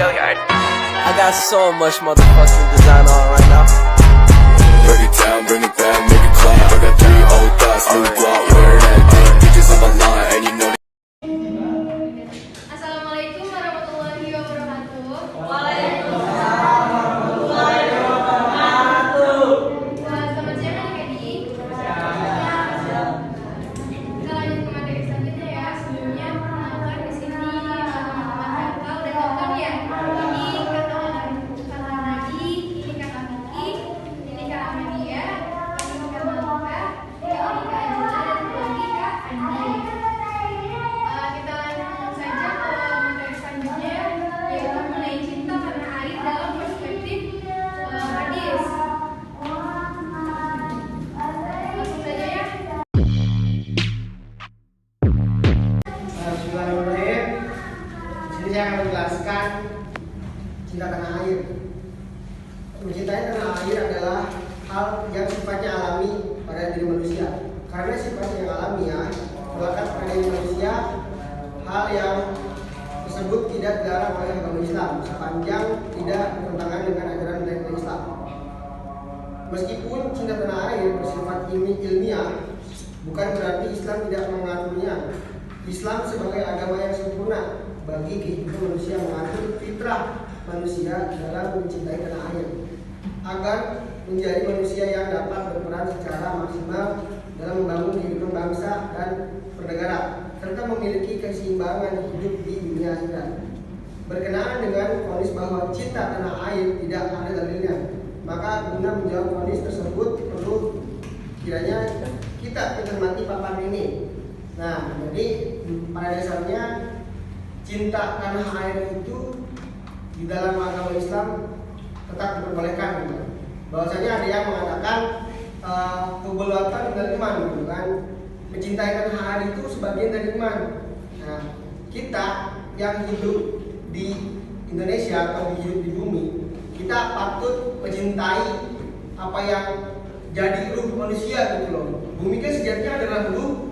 I got so much motherfucking design on right now. Break it down, bring it back, make it clap. I got 3 old thoughts, new block, where that thing. Bitches on my line, and you know. Assalamualaikum warahmatullahi wabarakatuh. Selamat siang adik-adik. Kita lanjut ke materi selanjutnya ya. Sebelumnya perkenalkan di sini Muhammad Hakal dan Okan ya. Ini kata Nadi, ini kata Miki, ini kata Amadia, ini kata Malika, ini kak Ajila dan lagi kak Andi. Kita lanjut saja ke materi selanjutnya, yaitu mengenai cinta karena air dalam perspektif hadis. Langsung saja ya. Bismillahirrahmanirrahim. Di sini saya akan menjelaskan cinta tanah air. Mencintai tanah air adalah hal yang sifatnya alami pada diri manusia. Karena sifatnya yang alamiah melekat pada diri manusia, hal yang tersebut tidak dilarang oleh agama Islam sepanjang tidak bertentangan dengan ajaran dari Islam. Meskipun cinta tanah air bersifat ilmiah, bukan berarti Islam tidak mengaturnya. Islam sebagai agama yang sempurna bagi kehidupan manusia mengatur fitrah manusia dalam mencintai tanah air agar menjadi manusia yang dapat berperan secara maksimal dalam membangun kehidupan bangsa dan bernegara serta memiliki keseimbangan hidup di dunia akhirat. Berkenaan dengan vonis bahwa cinta tanah air tidak ada dalilnya, maka guna menjawab vonis tersebut perlu kiranya kita mencermati paparan ini. Nah, jadi pada dasarnya cinta tanah air itu di dalam agama Islam tetap diperbolehkan, gitu. Bahwasanya ada yang mengatakan kebelotan dari iman, gitu kan? Mencintai tanah air itu sebagian dari iman. Nah, kita yang hidup di Indonesia atau hidup di bumi, kita patut mencintai apa yang jadi ruh manusia, gitu loh. Bumi kan sejatinya adalah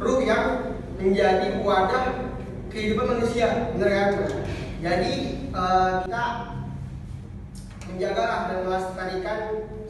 ruh yang menjadi wadah kehidupan manusia, benar kan? Jadi kita menjagalah dan melestarikan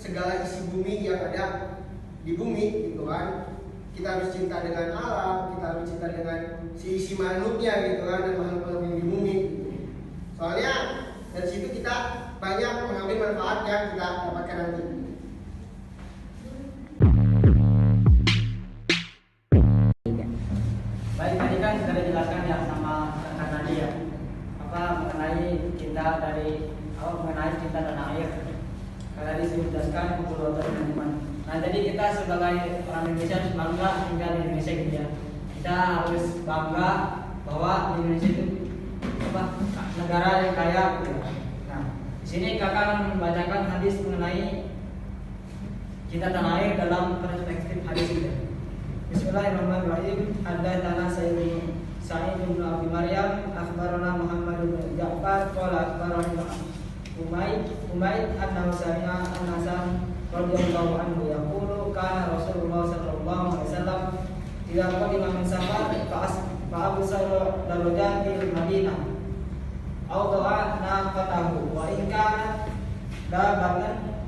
segala isi bumi yang ada di bumi, gitu kan? Kita harus cinta dengan alam, kita harus cinta dengan isi makhluknya, gitu kan? Dan makhluk-makhluk yang di bumi. Soalnya dari situ kita banyak mengambil manfaat yang kita dapatkan nanti. Baik, tadi kan sudah dijelaskan ya sama rekan tadi ya, mengenai cinta tanah air. Karena dijelaskan kebelotan dan iman. Nah, jadi kita sebagai orang Indonesia harus bangga tinggal di Indonesia gitu ya. Kita harus bangga bahwa di Indonesia itu negara yang kaya gitu. Nah, di sini kakak akan membacakan hadis mengenai cinta tanah air dalam perspektif hadis gitu. Bismillahirrahmanirrahim. Haddatsana Sa'id bin Abi Maryam, akhbarana Muhammad bin Ja'far, qala akhbarana Umayd annahu sami'a Anasan radhiyallahu anhu yaqulu kana Rasulullah sallallahu alaihi wasallam idza qadima min safar fa absara darajan bil Madinah aw da'a naqatahu wa in kanat dabatan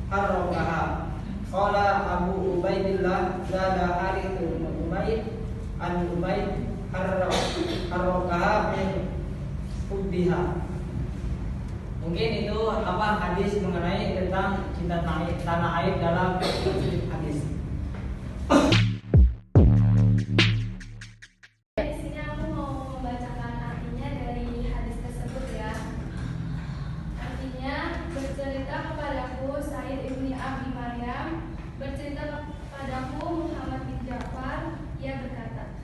harraqaha. Qala Abu Ubaidillah zada Harith bin Umayd an Umayd harraqaha min hubbiha. Mungkin itu hadis mengenai tentang cinta tanah air dalam hadis. Di sini aku mau membacakan artinya dari hadis tersebut ya. Artinya, bercerita kepadaku Sa'id ibni Abi Maryam, bercerita kepadaku Muhammad bin Ja'far, ia berkata,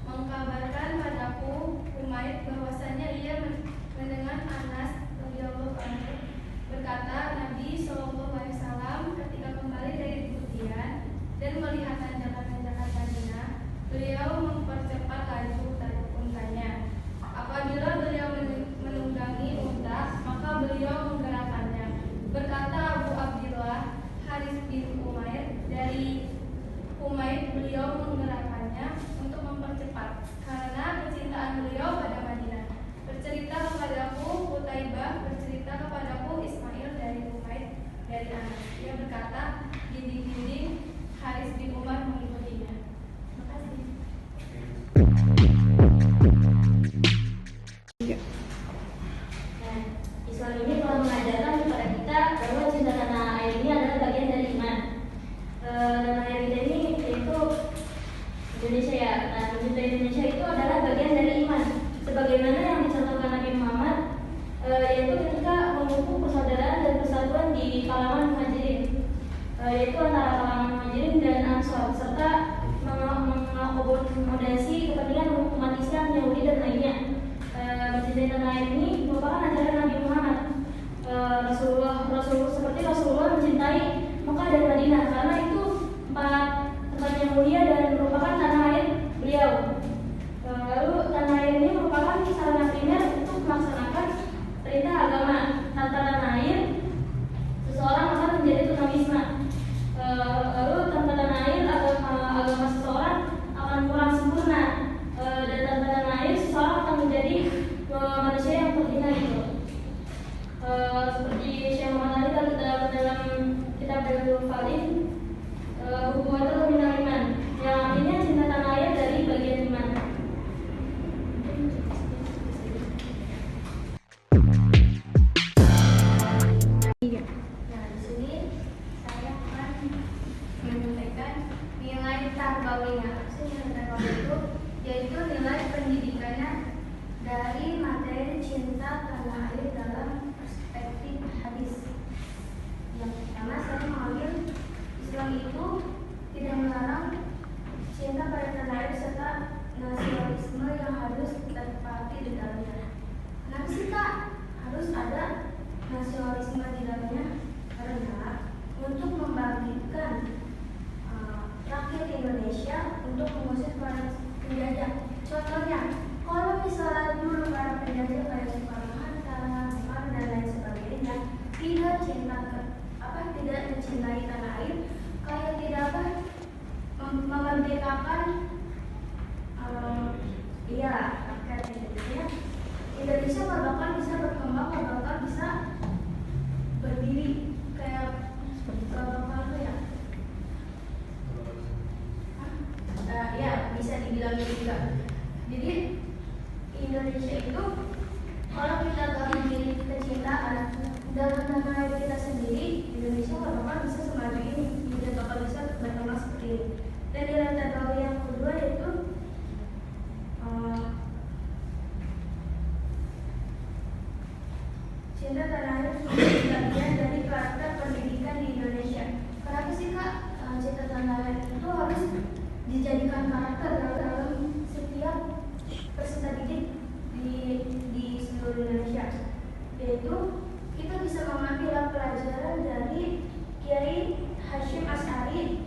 mengkabarkan padaku Umayd bahwasanya ia mendengar Anas radhiyallahu anhu berkata, Nabi SAW ketika kembali dari bepergian Indonesia nggak bakal bisa berkembang, nggak bakal bisa berdiri kayak nggak bakal apa ya? Ya bisa dibilang gitu juga. Jadi Indonesia itu kalau kita gak memiliki kecintaan dalam tanah air kita sendiri, Indonesia nggak bakal bisa semaju ini, tidak bakal bisa berkembang seperti ini. Dan nilai tarbawiyah yang kedua yaitu cinta tanah air menjadi bagian dari karakter pendidikan di Indonesia. Kenapa sih Kak cinta tanah air itu harus dijadikan karakter dalam setiap peserta didik di seluruh Indonesia? Yaitu kita bisa mengambil pelajaran dari Kiai Hasyim Asy'ari,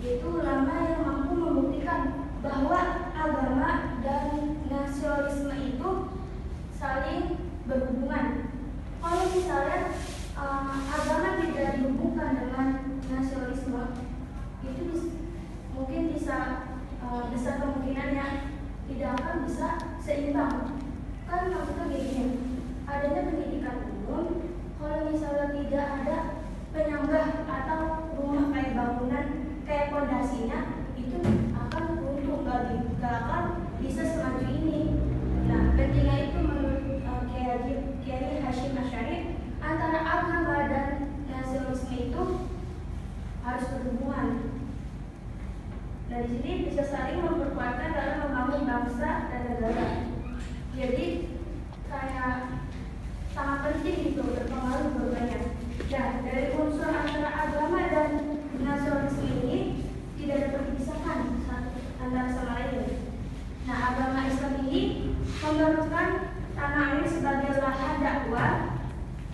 yaitu ulama yang mampu membuktikan bahwa agama dan nasionalisme itu saling berhubungan. Kalau misalnya agama tidak dihubungkan dengan nasionalisme, itu mungkin bisa besar kemungkinannya tidak akan bisa seimbang. Kan maksudnya gini, adanya pendidikan umum, kalau misalnya tidak ada penyanggah atau rumah kayak bangunan kayak fondasinya, itu akan runtuh, gak akan bisa semaju ini. Nah, pentingnya itu menurut Kiai Hasyim Asy'ari, antara agama dan nasionalisme itu harus berhubungan. Nah, di sini bisa saling memperkuatkan dalam membangun bangsa dan negara. Jadi kayak sangat penting gitu, berpengaruh berbanyak. Nah, dari unsur antara agama dan nasionalisme ini tidak dapat dipisahkan antara sama lain. Nah, agama Islam ini memerlukan tanah air sebagai lahan dakwah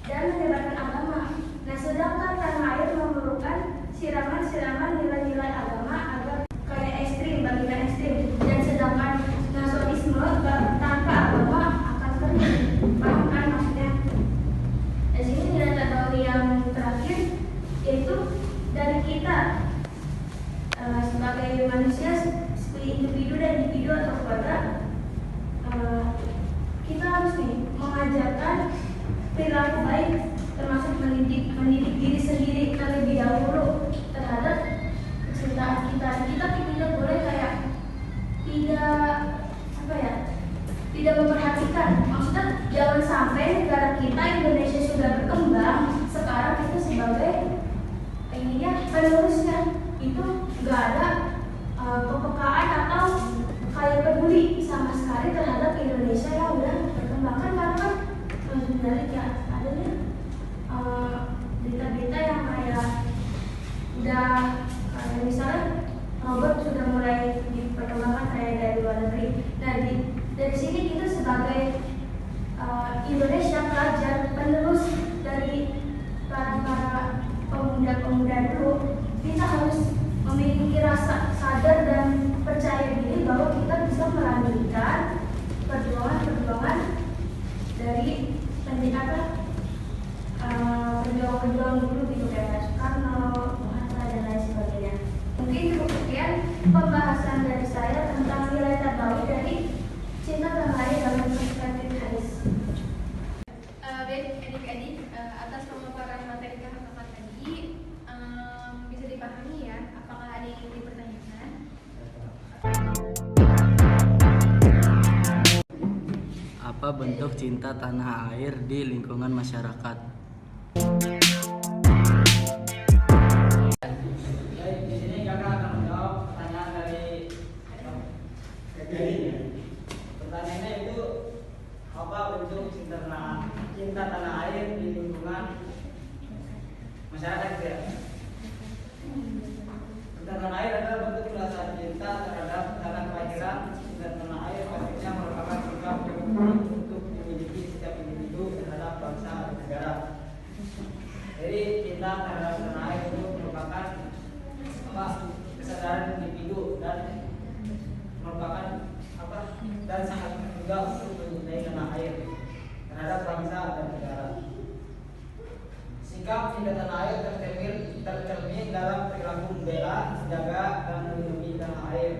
dan menyebarkan agama. Nah, sedangkan tanah air memerlukan siraman-siraman nilai-nilai agama agar kayak ekstrim, bagian ekstrim. Dan sedangkan nasionalisme tanpa agama akan kering. Paham kan maksudnya? Di sini nilai tarbawiyah yang terakhir yaitu dari kita sebagai manusia, sebagai individu dan individu atau keluarga, kita harus mengajarkan perilaku baik, termasuk mendidik diri sendiri terlebih dahulu terhadap kecintaan kita. Kita tidak boleh kayak tidak memperhatikan. Maksudnya jangan sampai negara kita Indonesia sudah berkembang, sekarang kita sebagai penerusnya itu nggak ada kepekaan atau kayak peduli sama sekali terhadap Indonesia yang udah berkembang. Kan karena kan sebenarnya ya adanya berita-berita yang kayak udah kayak misalnya robot sudah mulai diperkembangkan kayak dari luar negeri. Nah, dari sini kita sebagai Indonesia pelajar penerus dari para pemuda-pemuda dulu, kita harus memiliki rasa sadar dan percaya diri bahwa kita bisa melanjutkan perjuangan dari pejuang dulu gitu kayak Soekarno, Hatta dan lain sebagainya. Mungkin cukup sekian pembahasan dari saya tentang nilai tarbawiyah dari cinta tanah air dalam perspektif hadis. Baik adik-adik, atas pemaparan materi kakak tadi bisa dipahami ya. Apakah ada yang ingin dipertanyakan? Apa bentuk cinta tanah air di lingkungan masyarakat? Di sini kakak akan menjawab pertanyaan dari pertanyaannya itu apa bentuk cinta tanah air di lingkungan masyarakat ya? Cinta tanah air adalah bentuk rasa cinta terhadap tanah kelahiran dan tanah air pastinya merupakan sikap untuk dimiliki setiap individu terhadap bangsa dan negara. Jadi cinta terhadap tanah air itu merupakan kesadaran individu dan merupakan dan sangat juga untuk mencintai tanah air terhadap bangsa dan negara. Sikap cinta tanah air tercermin dalam perilaku membela, menjaga dan melindungi tanah air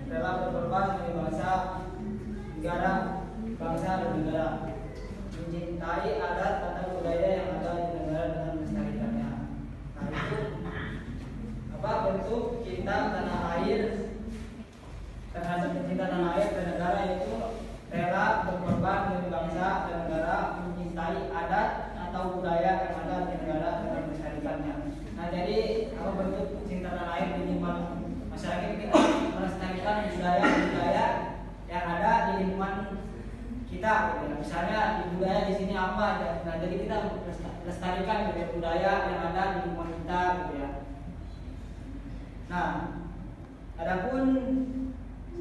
dalam berkorban demi bangsa, negara, bangsa dan negara. sebagai bangsa dan negara mencintai adat atau budaya yang ada di negara dan melestarikannya. Nah, jadi apa bentuk cinta tanah air di lingkungan masyarakat kita melestarikan budaya-budaya yang ada di lingkungan kita, gitu ya. Misalnya di budaya di sini apa, ya. Nah, jadi kita lestarikan gitu ya, budaya yang ada di lingkungan kita, gitu ya. Nah, adapun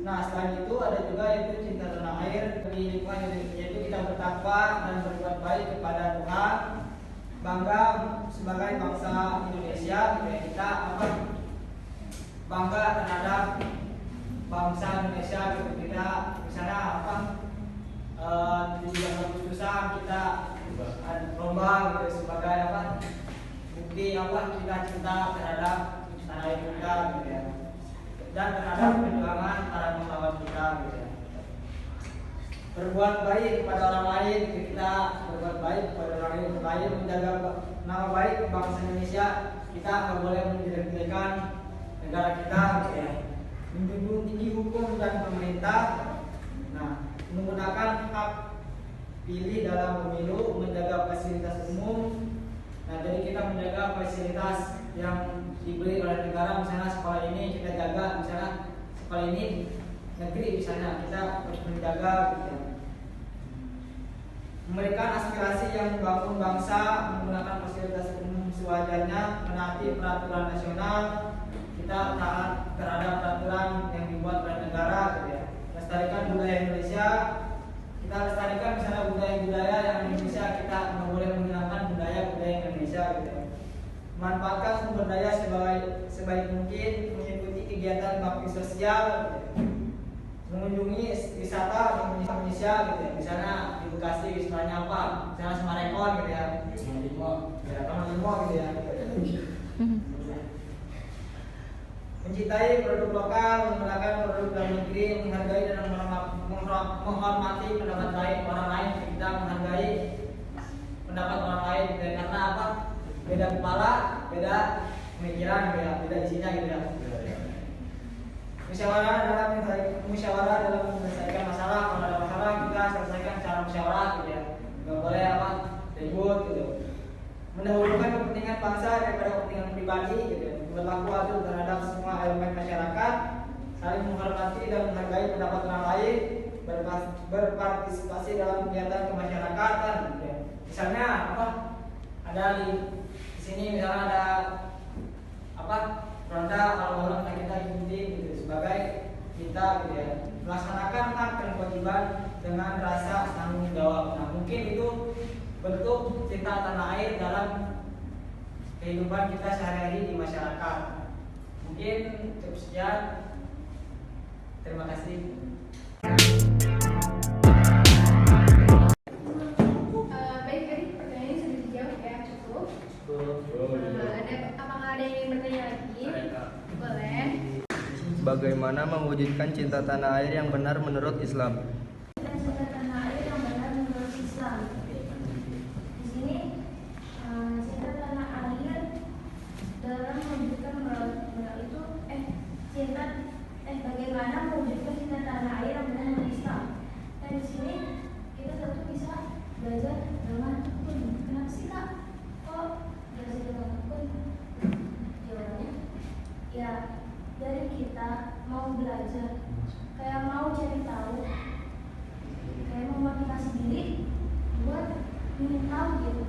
selain itu ada juga yaitu cinta tanah air di lingkungan, yaitu kita bertakwa dan berbuat baik kepada Tuhan, bangga sebagai bangsa Indonesia, gitu ya. Kita bangga terhadap bangsa Indonesia, gitu. Kita misalnya di bulan Agustusan kita lomba gitu sebagai bukti kita cinta terhadap tanah air kita, gitu ya, dan terhadap perjuangan para pahlawan kita, gitu ya. Berbuat baik kepada orang lain, kita berbuat baik kepada orang lain, menjaga nama baik bangsa Indonesia. Kita nggak boleh menjelek-jelekan negara kita, gitu ya. Menjunjung tinggi hukum dan pemerintah. Nah, menggunakan hak pilih dalam pemilu, menjaga fasilitas umum. Nah, jadi kita menjaga fasilitas yang diberi oleh negara, misalnya sekolah ini kita jaga, misalnya sekolah ini negeri, misalnya kita harus menjaga, gitu. Memberikan aspirasi yang membangun bangsa, menggunakan fasilitas umum sewajarnya, menaati peraturan nasional, kita taat terhadap peraturan yang dibuat oleh negara, gitu ya. Lestarikan budaya Indonesia, kita lestarikan misalnya budaya-budaya yang Indonesia, kita nggak boleh menghilangkan budaya-budaya Indonesia, gitu. Manfaatkan sumber daya sebaik mungkin, mengikuti kegiatan bakti sosial, gitu. Mengunjungi wisata di Indonesia, gitu ya. Misalnya di Bekasi wisatanya apa, misalnya Semarekon, gitu ya, Taman Limo, gitu ya. Mencintai produk lokal, menggunakan produk dalam negeri, menghargai dan menghormati pendapat lain orang lain. Kita menghargai pendapat orang lain, gitu ya. Karena apa? Beda kepala, beda pemikiran, gitu ya. Beda isinya, gitu ya. Musyawarah dalam menyelesaikan masalah. Kalau ada masalah kita selesaikan secara musyawarah, gitu ya. Nggak boleh ribut, gitu. Mendahulukan kepentingan bangsa daripada kepentingan pribadi, gitu ya. Berlaku adil terhadap semua elemen masyarakat, saling menghormati dan menghargai pendapat orang lain, berpartisipasi dalam kegiatan kemasyarakatan, gitu ya. Misalnya ada di sini misalnya ada ronda kalau kita ikuti, gitu, sebagai kita, gitu ya. Melaksanakan hak dan kewajiban dengan rasa tanggung jawab. Nah, mungkin itu bentuk cinta tanah air dalam kehidupan kita sehari-hari di masyarakat. Mungkin cukup sekian. Terima kasih. Baik, tadi pertanyaannya sudah dijawab ya, cukup. Apakah ada yang ingin bertanya lagi? Boleh. Bagaimana mewujudkan cinta tanah air yang benar menurut Islam? Cinta tanah air yang benar menurut Islam. Di sini cinta tanah air dalam mewujudkan bagaimana mewujudkan cinta tanah air yang benar menurut Islam. Dan di sini kita tentu bisa belajar dengan tekun. Kenapa sih Kak? Kok belajar dengan tekun? Jawabannya, ya dari kita mau belajar, kayak mau cari tahu, kayak memotivasi diri buat ingin tahu gitu.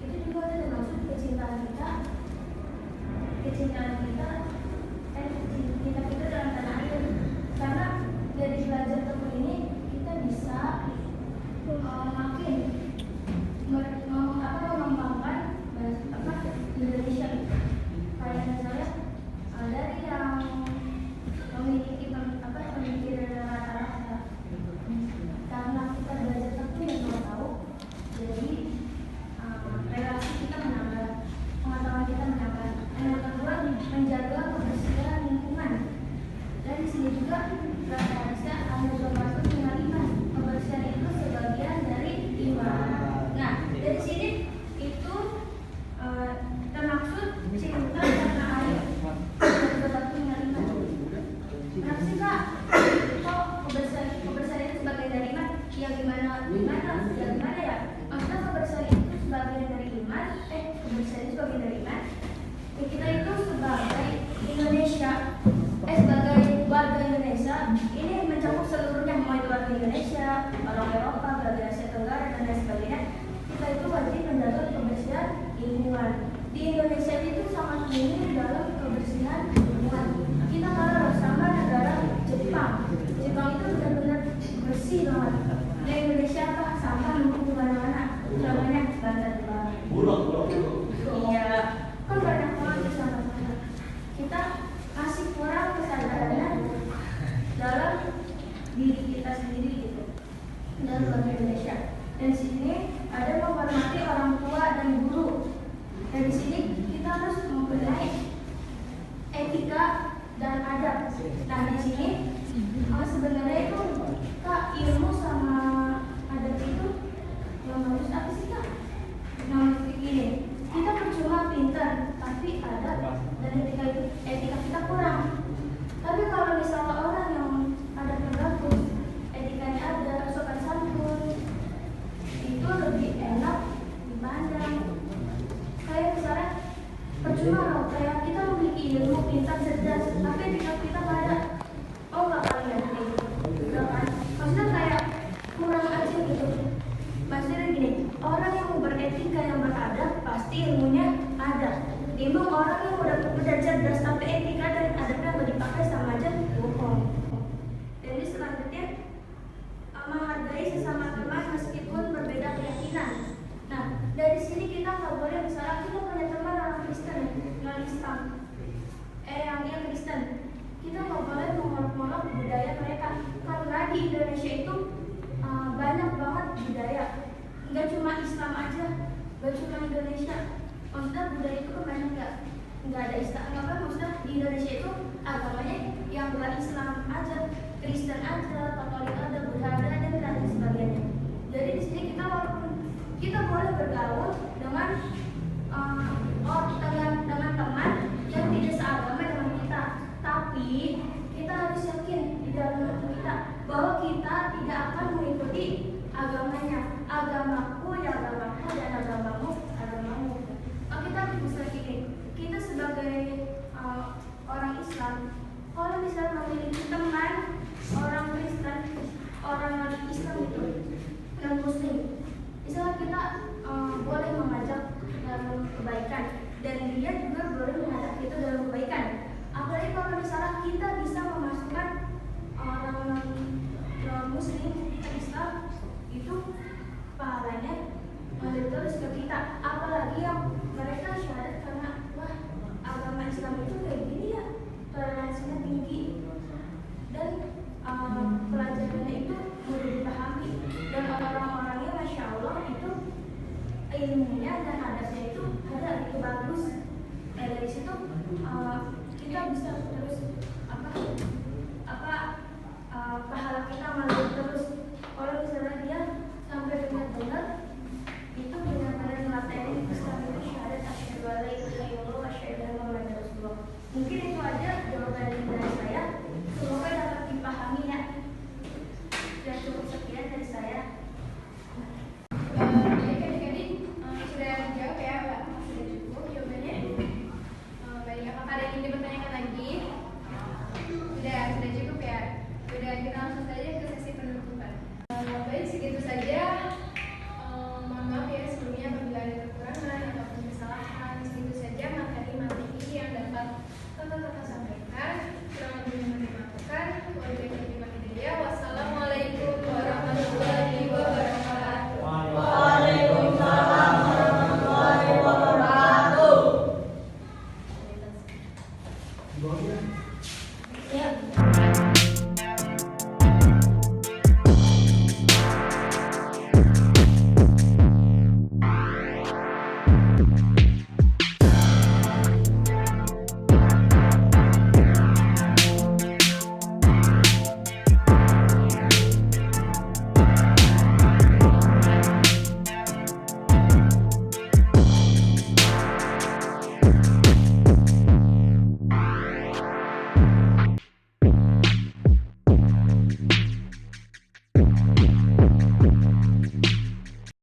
Itu juga ada termasuk kecintaan kita kita dalam tanah air. Karena dari belajar tekun ini kita bisa makin mengembangkan Indonesia. Kayak misalnya dari yang memiliki pemikiran rata-rata, karena kita belajar tekun dan mau tahu, jadi relasi kita menambah, pengetahuan kita menambah. Dan yang kedua, menjaga kebersihan lingkungan. Dan di sini juga rata-rata ada juga masuk dengan kebersihan itu sebagian dari Iya, kan banyak banget di sana. Kita masih kurang kesadarannya dalam diri kita sendiri gitu, dalam bangsa Indonesia. Dan di sini ada menghormati orang tua dan guru. Dan di sini kita harus mempunyai etika dan adab. Nah di sini sebenarnya itu kak, ilmu sama adab itu yang harus apa sih kak? Nah begini, kita percuma pintar tapi adab dan etika kita kurang. Tapi kalau misalnya orang yang adabnya bagus, etikanya ada, sopan santun, itu lebih enak dipandang. Kayak misalnya percuma loh, kayak kita memiliki ilmu, pintar, cerdas, tapi etika kita nggak ada. Oh nggak kalian kayak gitu, nggak kan? Maksudnya kayak kurang aja gitu. Maksudnya gini, orang yang beretika, yang beradab, pasti ilmunya ada. Timbang orang yang udah cerdas tapi etika dan adabnya nggak dipakai, sama aja bohong. Jadi selanjutnya menghargai sesama teman meskipun berbeda keyakinan. Nah dari sini kita nggak boleh, misalnya kita punya teman orang Kristen, non Islam, yang Kristen, kita nggak boleh mengolok-olok budaya mereka, karena di Indonesia itu banyak banget budaya, nggak cuma Islam aja, nggak cuma Indonesia. Maksudnya budaya itu kan banyak, nggak ada Islam, nggak, maksudnya di Indonesia itu agamanya yang nggak Islam aja, Kristen aja, Katolik ada, Buddha ada, dan lain sebagainya. Jadi di sini kita walaupun kita boleh bergaul dengan dengan teman yang tidak seagama dengan kita, tapi kita harus yakin di dalam hati kita bahwa kita tidak akan mengikuti agamanya. Agamaku ya agamaku, dan agamamu agamamu. Kita bisa gini, kita sebagai orang Islam, kalau misalnya memiliki teman orang Kristen, orang Islam itu non Muslim, misalnya kita boleh mengajak dalam kebaikan, dan dia juga boleh mengajak kita dalam kebaikan. Apalagi kalau misalnya kita bisa memasukkan orang non Muslim ke Islam, itu pahalanya mengalir terus ke kita. Apalagi yang mereka syahadat karena wah agama Islam itu kayak gini ya, toleransinya tinggi, dan pelajarannya itu mudah dipahami, dan orang-orangnya masya Allah itu ilmunya dan adabnya itu ada, itu bagus. Dari situ kita bisa